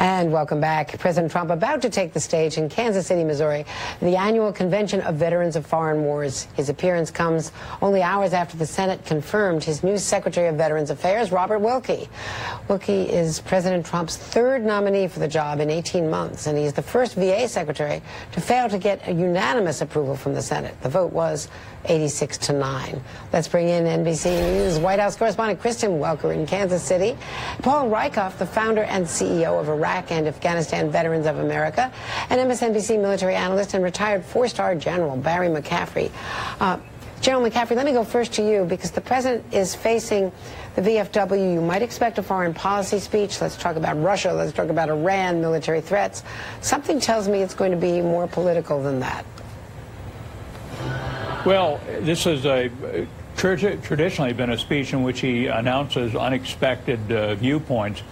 And welcome back. President Trump about to take the stage in Kansas City, Missouri, the annual convention of veterans of foreign wars. His appearance comes only hours after the Senate confirmed his new Secretary of Veterans Affairs, Robert Wilkie. Wilkie is President Trump's third nominee for the job in 18 months, and he's the first VA secretary to fail to get a unanimous approval from the Senate. The vote was 86-9. Let's bring in NBC News White House correspondent Kristen Welker in Kansas City. Paul Rieckhoff, the founder and CEO of Iraq and Afghanistan Veterans of America, and MSNBC military analyst and retired four-star General Barry McCaffrey. General McCaffrey, let me go first to you because the president is facing the VFW. You might expect a foreign policy speech. Let's talk about Russia. Let's talk about Iran, military threats. Something tells me it's going to be more political than that. Well, this is traditionally been a speech in which he announces unexpected viewpoints.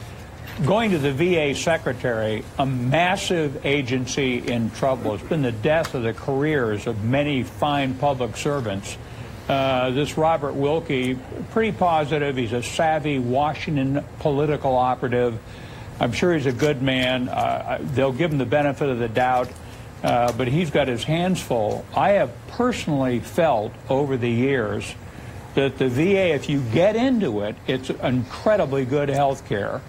Going to the VA secretary, a massive agency in trouble. It's been the death of the careers of many fine public servants. This Robert Wilkie, pretty positive. He's a savvy Washington political operative. I'm sure he's a good man. They'll give him the benefit of the doubt. But he's got his hands full. I have personally felt over the years that the VA, if you get into it, it's incredibly good health care.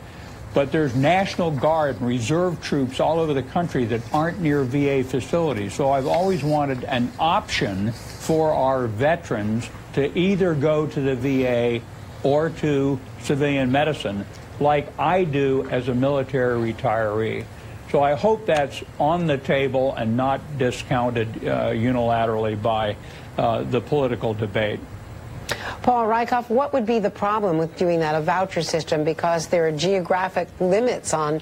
But there's National Guard and reserve troops all over the country that aren't near VA facilities. So I've always wanted an option for our veterans to either go to the VA or to civilian medicine like I do as a military retiree. So I hope that's on the table and not discounted unilaterally by the political debate. Paul Rieckhoff, what would be the problem with doing that, a voucher system, because there are geographic limits on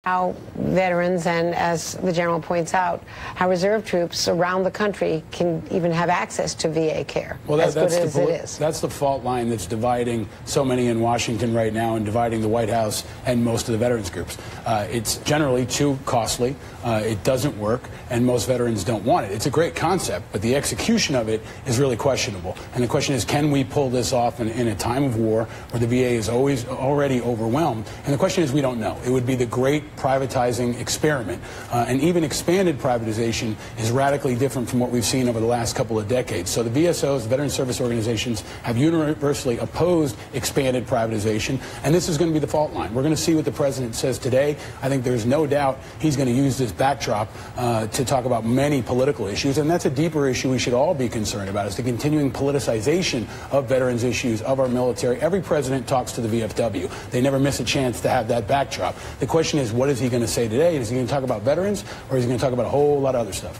how veterans and, as the general points out, how reserve troops around the country can even have access to VA care, well, as good as it is. That's the fault line that's dividing so many in Washington right now and dividing the White House and most of the veterans groups. It's generally too costly, it doesn't work, and most veterans don't want it. It's a great concept, but the execution of it is really questionable. And the question is, can we pull this off in a time of war where the VA is already overwhelmed? And the question is, we don't know. It would be the great privatizing experiment, and even expanded privatization is radically different from what we've seen over the last couple of decades. So the VSOs, the Veteran Service Organizations, have universally opposed expanded privatization, and this is going to be the fault line. We're going to see what the president says today. I think there's no doubt he's going to use this backdrop to talk about many political issues, and that's a deeper issue we should all be concerned about, is the continuing politicization of veterans issues, of our military. Every president talks to the VFW. They never miss a chance to have that backdrop. The question is, what is he going to say today? Is he going to talk about veterans, or is he going to talk about a whole lot of other stuff?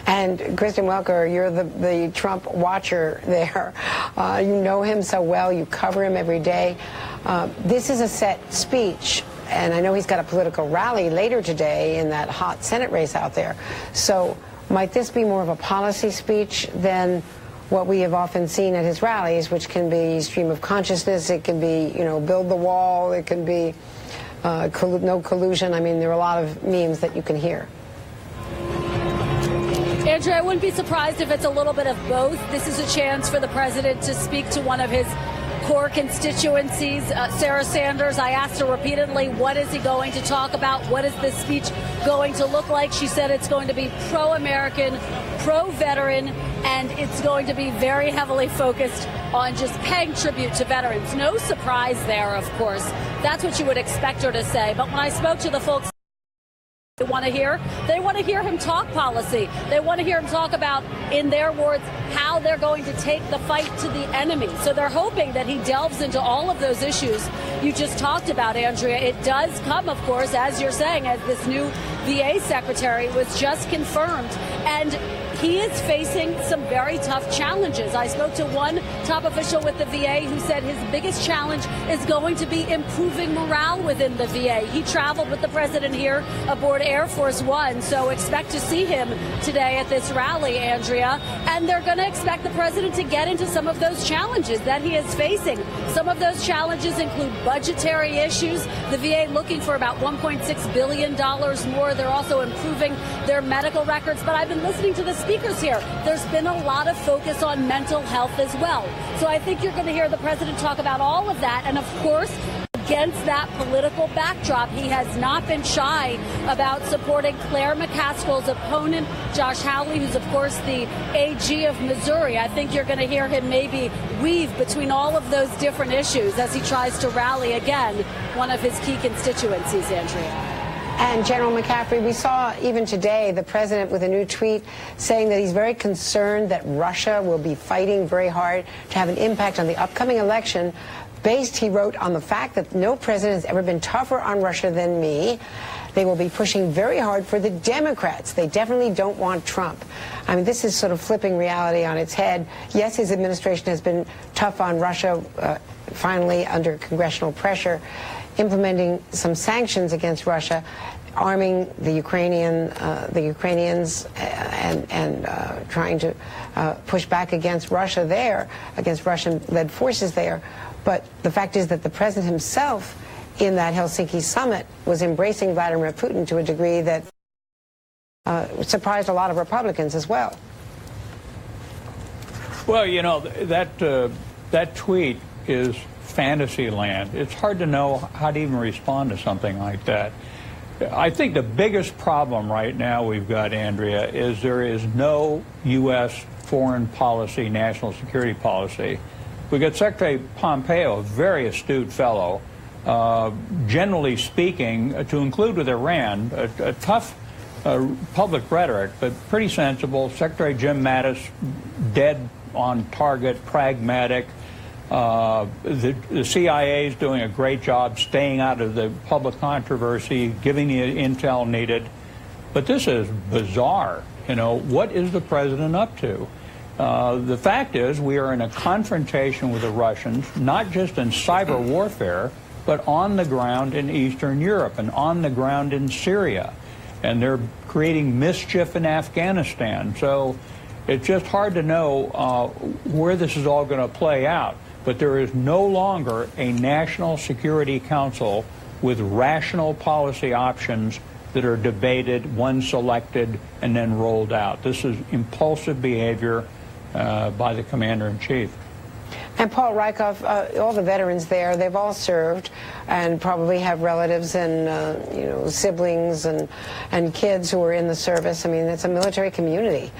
And Kristen Welker, you're the Trump watcher there. You know him so well. You cover him every day. This is a set speech, and I know he's got a political rally later today in that hot Senate race out there. So might this be more of a policy speech than what we have often seen at his rallies, which can be stream of consciousness, it can be, you know, build the wall, it can be no collusion. I mean, there are a lot of memes that you can hear. Andrea, I wouldn't be surprised if it's a little bit of both. This is a chance for the president to speak to one of his core constituencies, Sarah Sanders. I asked her repeatedly, what is he going to talk about? What is this speech going to look like? She said it's going to be pro-American, pro-veteran, and it's going to be very heavily focused on just paying tribute to veterans. No surprise there, of course. That's what you would expect her to say. But when I spoke to the folks they want to hear him talk policy. They want to hear him talk about, in their words, how they're going to take the fight to the enemy. So they're hoping that he delves into all of those issues you just talked about, Andrea. It does come, of course, as you're saying, as this new VA secretary was just confirmed. And he is facing some very tough challenges. I spoke to one top official with the VA who said his biggest challenge is going to be improving morale within the VA. He traveled with the president here aboard Air Force One, so expect to see him today at this rally, Andrea. And they're going to expect the president to get into some of those challenges that he is facing. Some of those challenges include budgetary issues. The VA looking for about $1.6 billion more. They're also improving their medical records. But I've been listening to the speakers here. There's been a lot of focus on mental health as well. So I think you're going to hear the president talk about all of that. And of course, the against that political backdrop, he has not been shy about supporting Claire McCaskill's opponent, Josh Hawley, who's, of course, the AG of Missouri. I think you're going to hear him maybe weave between all of those different issues as he tries to rally, again, one of his key constituencies, Andrea. And General McCaffrey, we saw even today the president with a new tweet saying that he's very concerned that Russia will be fighting very hard to have an impact on the upcoming election, based, he wrote, on the fact that no president has ever been tougher on Russia than me. They will be pushing very hard for the Democrats. They definitely don't want Trump. I mean, this is sort of flipping reality on its head. Yes, his administration has been tough on Russia, finally under congressional pressure, implementing some sanctions against Russia, arming the Ukrainians and trying to push back against Russia there, against Russian-led forces there. But the fact is that the president himself in that Helsinki summit was embracing Vladimir Putin to a degree that surprised a lot of Republicans as well. Well, you know, that tweet is fantasy land. It's hard to know how to even respond to something like that. I think the biggest problem right now we've got, Andrea, is there is no U.S. foreign policy, national security policy. We've got Secretary Pompeo, a very astute fellow, generally speaking, to include with Iran, a tough public rhetoric, but pretty sensible. Secretary Jim Mattis, dead on target, pragmatic. The CIA is doing a great job staying out of the public controversy, giving the intel needed. But this is bizarre. You know, what is the president up to? The fact is we are in a confrontation with the Russians, not just in cyber warfare, but on the ground in Eastern Europe and on the ground in Syria. And they're creating mischief in Afghanistan. So it's just hard to know where this is all going to play out. But there is no longer a National Security Council with rational policy options that are debated, one selected, and then rolled out. This is impulsive behavior by the commander-in-chief. And Paul Rieckhoff, all the veterans there, they've all served and probably have relatives and you know, siblings and kids who are in the service. I mean, it's a military community.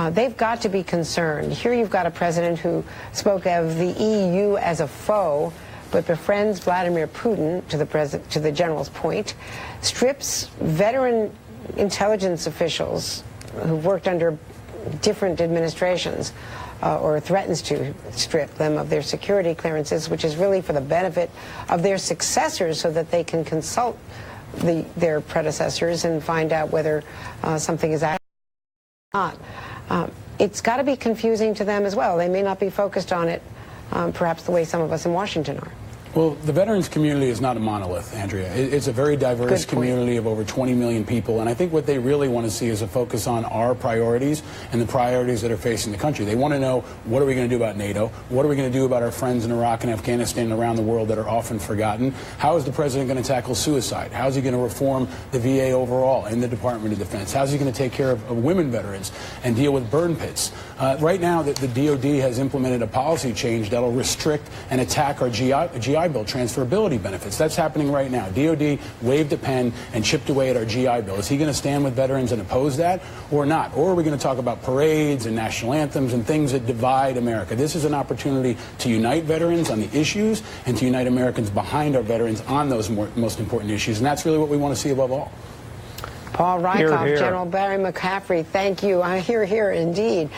They've got to be concerned. Here you've got a president who spoke of the EU as a foe, but befriends Vladimir Putin, to the general's point, strips veteran intelligence officials who've worked under different administrations or threatens to strip them of their security clearances, which is really for the benefit of their successors so that they can consult their predecessors and find out whether something is actually not. It's got to be confusing to them as well. They may not be focused on it perhaps the way some of us in Washington are. Well, the veterans community is not a monolith, Andrea. It's a very diverse community of over 20 million people, and I think what they really want to see is a focus on our priorities and the priorities that are facing the country. They want to know, what are we going to do about NATO? What are we going to do about our friends in Iraq and Afghanistan and around the world that are often forgotten? How is the president going to tackle suicide? How is he going to reform the VA overall and the Department of Defense? How is he going to take care of women veterans and deal with burn pits? Right now, the DOD has implemented a policy change that will restrict and attack our GI Bill transferability benefits. That's happening right now. DOD waved a pen and chipped away at our GI Bill. Is he going to stand with veterans and oppose that or not? Or are we going to talk about parades and national anthems and things that divide America? This is an opportunity to unite veterans on the issues and to unite Americans behind our veterans on those most important issues. And that's really what we want to see above all. Paul Rieckhoff, General Barry McCaffrey, thank you. Hear, hear, indeed.